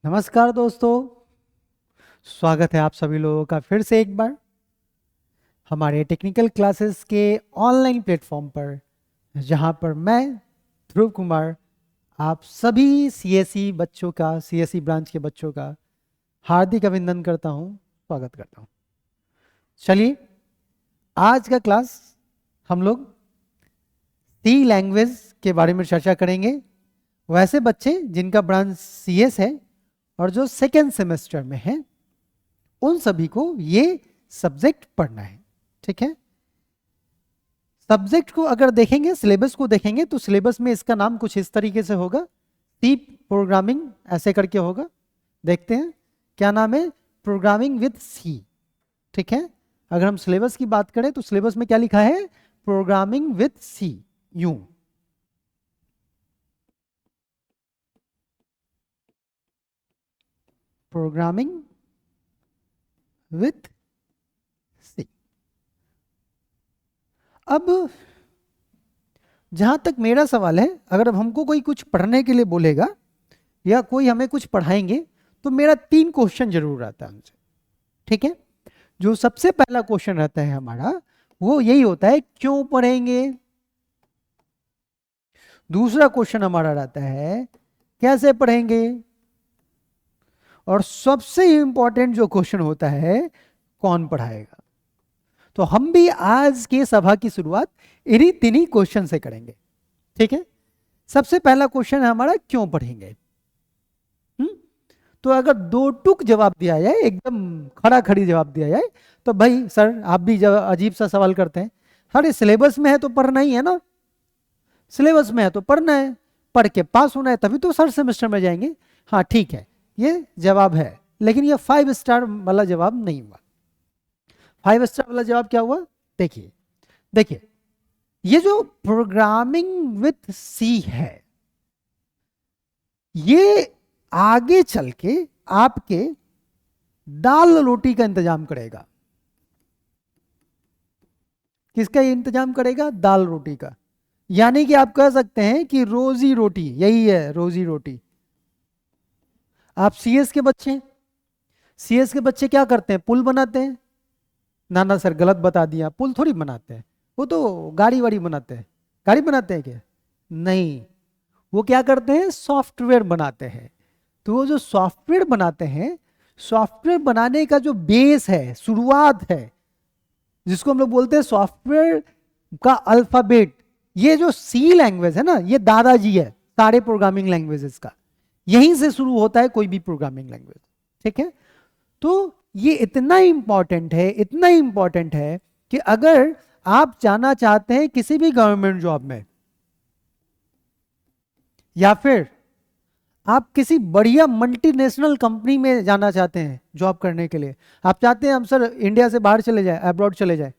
नमस्कार दोस्तों। स्वागत है आप सभी लोगों का फिर से एक बार हमारे टेक्निकल क्लासेस के ऑनलाइन प्लेटफॉर्म पर, जहां पर मैं ध्रुव कुमार आप सभी सीएसई बच्चों का, सीएसई ब्रांच के बच्चों का हार्दिक अभिनंदन करता हूं, स्वागत करता हूं। चलिए, आज का क्लास हम लोग सी लैंग्वेज के बारे में चर्चा करेंगे। वैसे बच्चे जिनका ब्रांच सीएस है और जो सेकेंड सेमेस्टर में है, उन सभी को ये सब्जेक्ट पढ़ना है। ठीक है, सब्जेक्ट को अगर देखेंगे, सिलेबस को देखेंगे तो सिलेबस में इसका नाम कुछ इस तरीके से होगा, सी प्रोग्रामिंग ऐसे करके होगा। देखते हैं क्या नाम है, प्रोग्रामिंग विद सी। ठीक है, अगर हम सिलेबस की बात करें तो सिलेबस में क्या लिखा है, प्रोग्रामिंग विद सी, यूं। Programming with C. अब जहां तक मेरा सवाल है, अगर अब हमको कोई कुछ पढ़ने के लिए बोलेगा या कोई हमें कुछ पढ़ाएंगे तो मेरा 3 क्वेश्चन जरूर आता है हमसे। ठीक है, जो सबसे पहला क्वेश्चन रहता है हमारा वो यही होता है, क्यों पढ़ेंगे। दूसरा क्वेश्चन हमारा रहता है, कैसे पढ़ेंगे। और सबसे इंपॉर्टेंट जो क्वेश्चन होता है, कौन पढ़ाएगा। तो हम भी आज के सभा की शुरुआत इन्हीं 3 क्वेश्चन से करेंगे। ठीक है, सबसे पहला क्वेश्चन है हमारा, क्यों पढ़ेंगे। तो अगर 2 टूक जवाब दिया जाए, एकदम खड़ा खड़ी जवाब दिया जाए, तो भाई सर आप भी जब अजीब सा सवाल करते हैं, अरे सिलेबस में है तो पढ़ना ही है ना, सिलेबस में है तो पढ़ना है, पढ़ के पास होना है, तभी तो सर सेमेस्टर में जाएंगे। हाँ ठीक है, ये जवाब है, लेकिन ये 5 स्टार वाला जवाब नहीं हुआ। 5 स्टार वाला जवाब क्या हुआ, देखिए देखिए, ये जो प्रोग्रामिंग विथ सी है, ये आगे चल के आपके दाल रोटी का इंतजाम करेगा। किसका ये इंतजाम करेगा, दाल रोटी का। यानी कि आप कह सकते हैं कि रोजी रोटी यही है, रोजी रोटी। आप सीएस के बच्चे, सीएस के बच्चे क्या करते हैं, पुल बनाते हैं। ना ना सर गलत बता दिया, पुल थोड़ी बनाते हैं, वो तो गाड़ी वाड़ी बनाते हैं। गाड़ी बनाते हैं क्या, नहीं, वो क्या करते हैं, सॉफ्टवेयर बनाते हैं। तो वो जो सॉफ्टवेयर बनाते हैं, सॉफ्टवेयर बनाने का जो बेस है, शुरुआत है, जिसको हम लोग बोलते हैं सॉफ्टवेयर का अल्फाबेट, ये जो सी लैंग्वेज है ना, ये दादाजी है सारे प्रोग्रामिंग लैंग्वेजेस का। यहीं से शुरू होता है कोई भी प्रोग्रामिंग लैंग्वेज। ठीक है, तो ये इतना इंपॉर्टेंट है, इतना इंपॉर्टेंट है कि अगर आप जाना चाहते हैं किसी भी गवर्नमेंट जॉब में, या फिर आप किसी बढ़िया मल्टीनेशनल कंपनी में जाना चाहते हैं जॉब करने के लिए, आप चाहते हैं हम सर इंडिया से बाहर चले जाए, अब्रॉड चले जाए।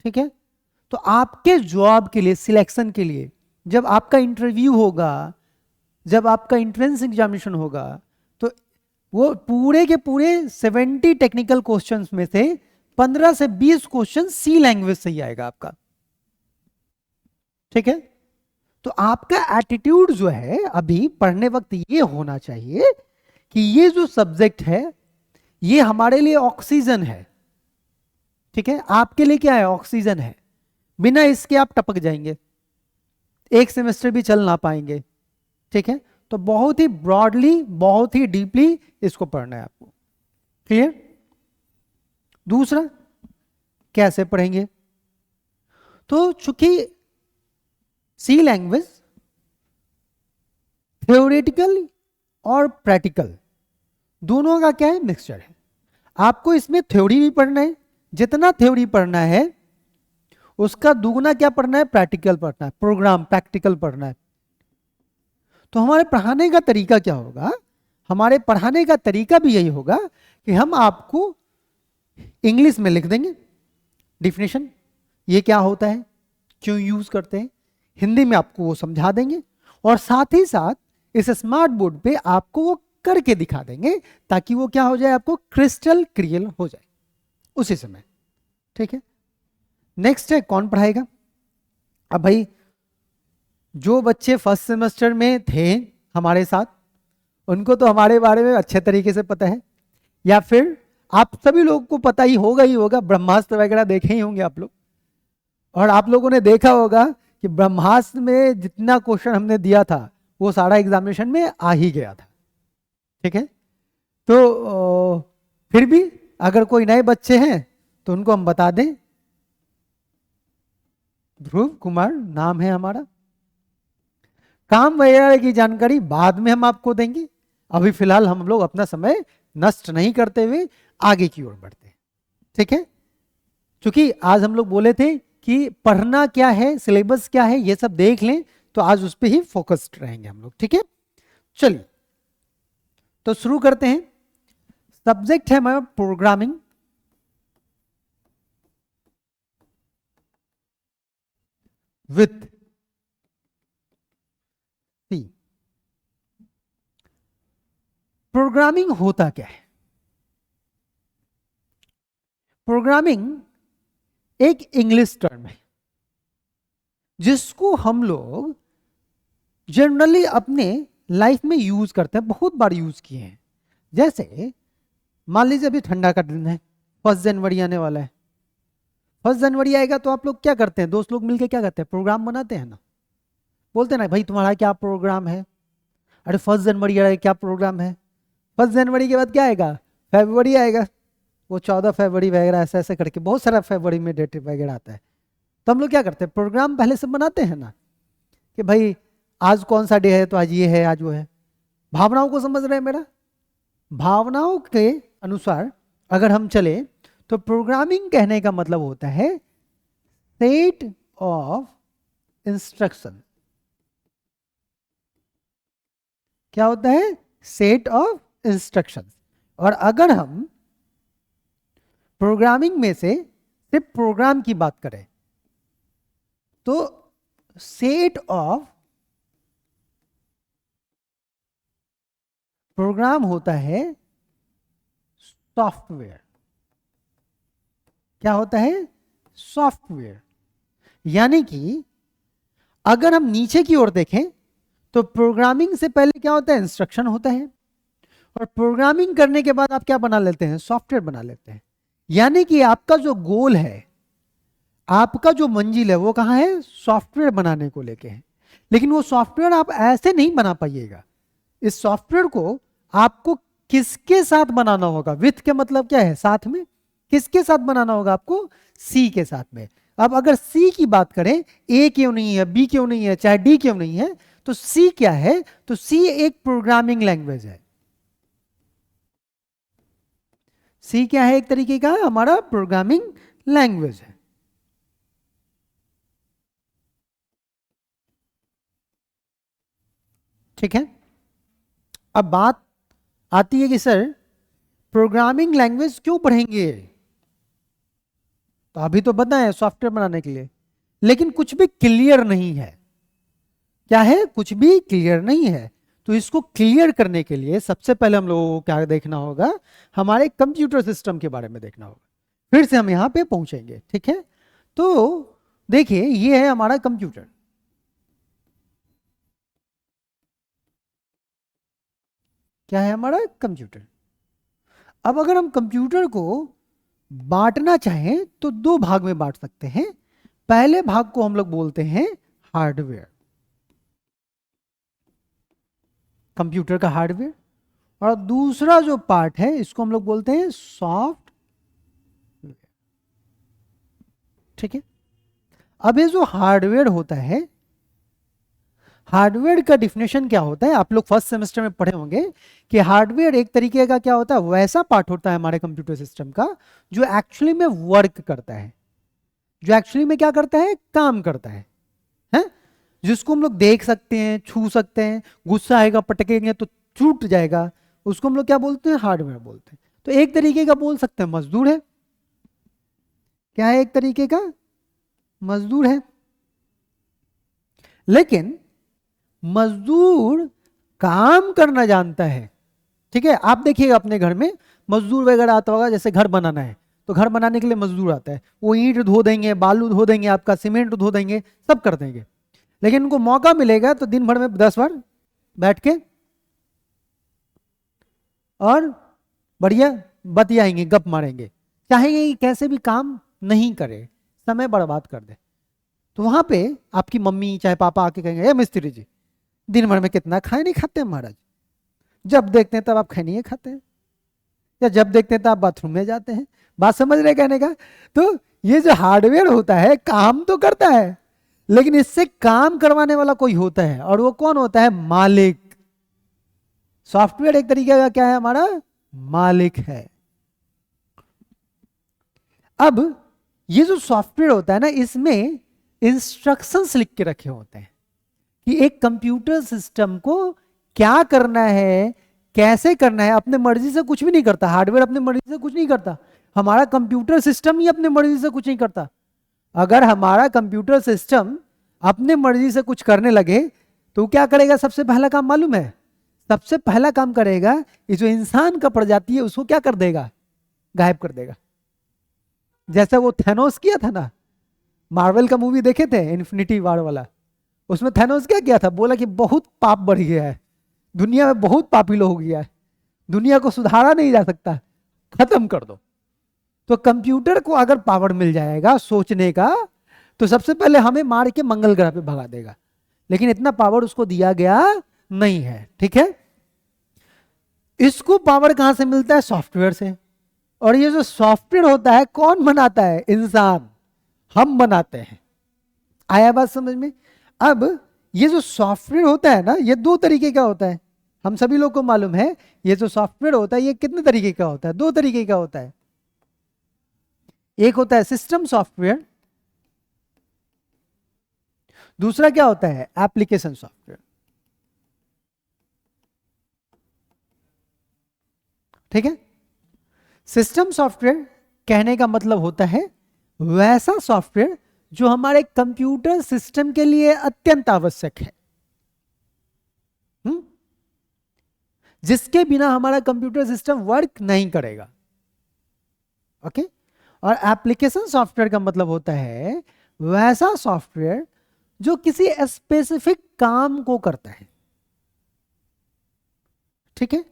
ठीक है, तो आपके जॉब के लिए, सिलेक्शन के लिए, जब आपका इंटरव्यू होगा, जब आपका एंट्रेंस एग्जामिनेशन होगा, तो वो पूरे के पूरे 70 टेक्निकल क्वेश्चंस में से 15 से 20 क्वेश्चन सी लैंग्वेज से ही आएगा आपका। ठीक है, तो आपका एटीट्यूड जो है अभी पढ़ने वक्त ये होना चाहिए कि ये जो सब्जेक्ट है, ये हमारे लिए ऑक्सीजन है। ठीक है, आपके लिए क्या है, ऑक्सीजन है। बिना इसके आप टपक जाएंगे, एक सेमेस्टर भी चल ना पाएंगे। ठीक है, तो बहुत ही ब्रॉडली, बहुत ही डीपली इसको पढ़ना है आपको। क्लियर। दूसरा, कैसे पढ़ेंगे। तो चूंकि सी लैंग्वेज थ्योरेटिकल और प्रैक्टिकल दोनों का क्या है, मिक्सचर है। आपको इसमें थ्योरी भी पढ़ना है, जितना थ्योरी पढ़ना है उसका दुगना क्या पढ़ना है, प्रैक्टिकल पढ़ना है, प्रोग्राम प्रैक्टिकल पढ़ना है। तो हमारे पढ़ाने का तरीका क्या होगा, हमारे पढ़ाने का तरीका भी यही होगा कि हम आपको इंग्लिश में लिख देंगे डिफिनेशन, ये क्या होता है, क्यों यूज करते हैं, हिंदी में आपको वो समझा देंगे, और साथ ही साथ इस स्मार्ट बोर्ड पे आपको वो करके दिखा देंगे, ताकि वो क्या हो जाए, आपको क्रिस्टल क्लियर हो जाए उसी समय। ठीक है, नेक्स्ट है, कौन पढ़ाएगा। अब भाई जो बच्चे फर्स्ट सेमेस्टर में थे हमारे साथ, उनको तो हमारे बारे में अच्छे तरीके से पता है। या फिर आप सभी लोगों को पता ही होगा, ब्रह्मास्त्र वगैरह देखे ही होंगे आप लोग, और आप लोगों ने देखा होगा कि ब्रह्मास्त्र में जितना क्वेश्चन हमने दिया था वो सारा एग्जामिनेशन में आ ही गया था। ठीक है, तो फिर भी अगर कोई नए बच्चे हैं तो उनको हम बता दें, ध्रुव कुमार नाम है हमारा। काम वगैरह की जानकारी बाद में हम आपको देंगे, अभी फिलहाल हम लोग अपना समय नष्ट नहीं करते हुए आगे की ओर बढ़ते हैं। ठीक है, क्योंकि आज हम लोग बोले थे कि पढ़ना क्या है, सिलेबस क्या है, ये सब देख लें, तो आज उस पर ही फोकस्ड रहेंगे हम लोग। ठीक है, चलिए तो शुरू करते हैं। सब्जेक्ट है हमारा प्रोग्रामिंग। With C. प्रोग्रामिंग होता क्या है? प्रोग्रामिंग एक इंग्लिश टर्म है जिसको हम लोग जनरली अपने लाइफ में यूज करते हैं, बहुत बार यूज किए हैं। जैसे मान लीजिए अभी ठंडा का दिन है, 1 जनवरी आने वाला है। 1 जनवरी आएगा तो आप लोग क्या करते हैं, दोस्त लोग मिलकर क्या करते हैं, प्रोग्राम बनाते हैं ना। बोलते हैं ना भाई तुम्हारा क्या प्रोग्राम है, अरे 1 जनवरी आएगा क्या प्रोग्राम है। 1 जनवरी के बाद क्या आएगा, फरवरी आएगा, वो 14 फरवरी वगैरह ऐसे ऐसे करके बहुत सारा फरवरी में डेट वगैरह आता है। तो हम लोग क्या करते हैं, प्रोग्राम पहले से बनाते हैं ना, कि भाई आज कौन सा डे है, तो आज ये है, आज वो है। भावनाओं को समझ रहे हैं मेरा? भावनाओं के अनुसार अगर हम चले तो प्रोग्रामिंग कहने का मतलब होता है सेट ऑफ इंस्ट्रक्शन। क्या होता है, सेट ऑफ इंस्ट्रक्शन। और अगर हम प्रोग्रामिंग में से सिर्फ प्रोग्राम की बात करें तो सेट ऑफ प्रोग्राम होता है सॉफ्टवेयर। क्या होता है, सॉफ्टवेयर। यानी कि अगर हम नीचे की ओर देखें तो प्रोग्रामिंग से पहले क्या होता है, इंस्ट्रक्शन होता है, और प्रोग्रामिंग करने के बाद आप क्या बना लेते हैं, सॉफ्टवेयर बना लेते हैं। यानी कि आपका जो गोल है, आपका जो मंजिल है, वो कहाँ है, सॉफ्टवेयर बनाने को लेके है। लेकिन वो सॉफ्टवेयर आप ऐसे नहीं बना पाइएगा। इस सॉफ्टवेयर को आपको किसके साथ बनाना होगा, विथ के मतलब क्या है, साथ में। किसके साथ बनाना होगा आपको, सी के साथ में। अब अगर सी की बात करें, ए क्यों नहीं है, बी क्यों नहीं है, चाहे डी क्यों नहीं है, तो सी क्या है, तो सी एक प्रोग्रामिंग लैंग्वेज है। सी क्या है, एक तरीके का हमारा प्रोग्रामिंग लैंग्वेज है। ठीक है, अब बात आती है कि सर प्रोग्रामिंग लैंग्वेज क्यों पढ़ेंगे, तो अभी तो बताएं सॉफ्टवेयर बनाने के लिए, लेकिन कुछ भी क्लियर नहीं है। क्या है, कुछ भी क्लियर नहीं है। तो इसको क्लियर करने के लिए सबसे पहले हम लोगों को क्या देखना होगा, हमारे कंप्यूटर सिस्टम के बारे में देखना होगा, फिर से हम यहां पे पहुंचेंगे। ठीक है, तो देखिए ये है हमारा कंप्यूटर। क्या है हमारा कंप्यूटर। अब अगर हम कंप्यूटर को बांटना चाहें तो 2 भाग में बांट सकते हैं। पहले भाग को हम लोग बोलते हैं हार्डवेयर, कंप्यूटर का हार्डवेयर, और दूसरा जो पार्ट है इसको हम लोग बोलते हैं सॉफ्टवेयर। ठीक है, अब ये जो हार्डवेयर होता है, हार्डवेयर का डिफिनेशन क्या होता है, आप लोग फर्स्ट सेमेस्टर में पढ़े होंगे कि हार्डवेयर एक तरीके का क्या होता है, वैसा पार्ट होता है हमारे कंप्यूटर सिस्टम का जो एक्चुअली में वर्क करता है, जो एक्चुअली में क्या करता है, काम करता है, जिसको हम लोग देख सकते हैं, छू सकते हैं, गुस्सा आएगा पटकेंगे तो छूट जाएगा, उसको हम लोग क्या बोलते हैं, हार्डवेयर बोलते हैं। तो एक तरीके का बोल सकते हैं मजदूर है। क्या है, एक तरीके का मजदूर है। लेकिन मजदूर काम करना जानता है। ठीक है, आप देखिएगा अपने घर में मजदूर वगैरह आता होगा, जैसे घर बनाना है तो घर बनाने के लिए मजदूर आता है, वो ईंट धो देंगे, बालू धो देंगे, आपका सीमेंट धो देंगे, सब कर देंगे। लेकिन उनको मौका मिलेगा तो दिन भर में 10 बार बैठ के और बढ़िया बतियाएंगे, गप मारेंगे, चाहेंगे कि कैसे भी काम नहीं करे, समय बर्बाद कर दे। तो वहां पे आपकी मम्मी चाहे पापा आके कहेंगे, ए मिस्त्री जी, दिन भर में कितना खाए नहीं खाते हैं महाराज, जब देखते हैं तब आप खाए नहीं खाते हैं, या जब देखते हैं तब आप बाथरूम में जाते हैं। बात समझ रहे कहने का? तो ये जो हार्डवेयर होता है काम तो करता है, लेकिन इससे काम करवाने वाला कोई होता है, और वो कौन होता है? मालिक। सॉफ्टवेयर एक तरीके का क्या है? हमारा मालिक है। अब ये जो सॉफ्टवेयर होता है ना, इसमें इंस्ट्रक्शंस लिख के रखे होते हैं कि एक कंप्यूटर सिस्टम को क्या करना है, कैसे करना है। अपने मर्जी से कुछ भी नहीं करता, हार्डवेयर अपने मर्जी से कुछ नहीं करता, हमारा कंप्यूटर सिस्टम ही अपने मर्जी से कुछ नहीं करता। अगर हमारा कंप्यूटर सिस्टम अपने मर्जी से कुछ करने लगे तो क्या करेगा? सबसे पहला काम मालूम है? सबसे पहला काम करेगा, ये जो इंसान का प्रजाति है उसको क्या कर देगा? गायब कर देगा। जैसा वो थैनोस किया था ना, मार्वल का मूवी देखे थे इन्फिनिटी वॉर वाला, उसमें थैनोस क्या किया था? बोला कि बहुत पाप बढ़ गया है, दुनिया में बहुत पापी लोग हो गया है, दुनिया को सुधारा नहीं जा सकता, खत्म कर दो। तो कंप्यूटर को अगर पावर मिल जाएगा सोचने का, तो सबसे पहले हमें मार के मंगल ग्रह पे भगा देगा, लेकिन इतना पावर उसको दिया गया नहीं है। ठीक है, इसको पावर कहां से मिलता है? सॉफ्टवेयर से। और ये जो सॉफ्टवेयर होता है कौन बनाता है? इंसान, हम बनाते हैं। आया बात समझ में? अब ये जो सॉफ्टवेयर होता है ना, ये दो तरीके का होता है, हम सभी लोग को मालूम है। ये जो सॉफ्टवेयर होता है ये कितने तरीके का होता है? दो तरीके का होता है। एक होता है सिस्टम सॉफ्टवेयर, दूसरा क्या होता है? Application software. ठीक है, सिस्टम सॉफ्टवेयर कहने का मतलब होता है वैसा सॉफ्टवेयर जो हमारे कंप्यूटर सिस्टम के लिए अत्यंत आवश्यक है, जिसके बिना हमारा कंप्यूटर सिस्टम वर्क नहीं करेगा। ओके, और एप्लीकेशन सॉफ्टवेयर का मतलब होता है वैसा सॉफ्टवेयर जो किसी स्पेसिफिक काम को करता है। ठीक है,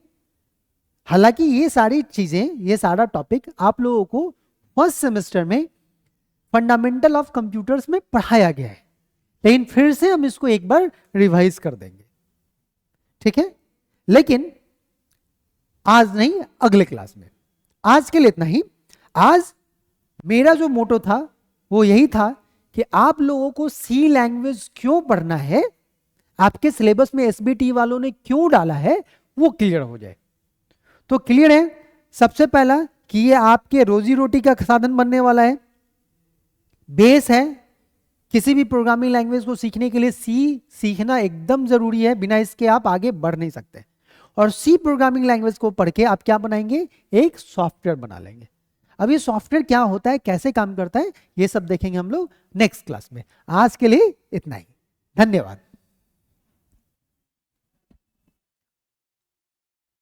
हालांकि ये सारी चीजें, ये सारा टॉपिक आप लोगों को फर्स्ट सेमेस्टर में फंडामेंटल ऑफ कंप्यूटर्स में पढ़ाया गया है, लेकिन फिर से हम इसको एक बार रिवाइज कर देंगे। ठीक है, लेकिन आज नहीं, अगले क्लास में। आज के लिए इतना ही। आज मेरा जो मोटो था वो यही था कि आप लोगों को सी लैंग्वेज क्यों पढ़ना है, आपके सिलेबस में एसबीटी वालों ने क्यों डाला है, वो क्लियर हो जाए। तो क्लियर है सबसे पहला कि ये आपके रोजी रोटी का साधन बनने वाला है, बेस है। किसी भी प्रोग्रामिंग लैंग्वेज को सीखने के लिए सी सीखना एकदम जरूरी है, बिना इसके आप आगे बढ़ नहीं सकते। और सी प्रोग्रामिंग लैंग्वेज को पढ़ के आप क्या बनाएंगे? एक सॉफ्टवेयर बना लेंगे। अब ये सॉफ्टवेयर क्या होता है, कैसे काम करता है, ये सब देखेंगे हम लोग नेक्स्ट क्लास में। आज के लिए इतना ही, धन्यवाद।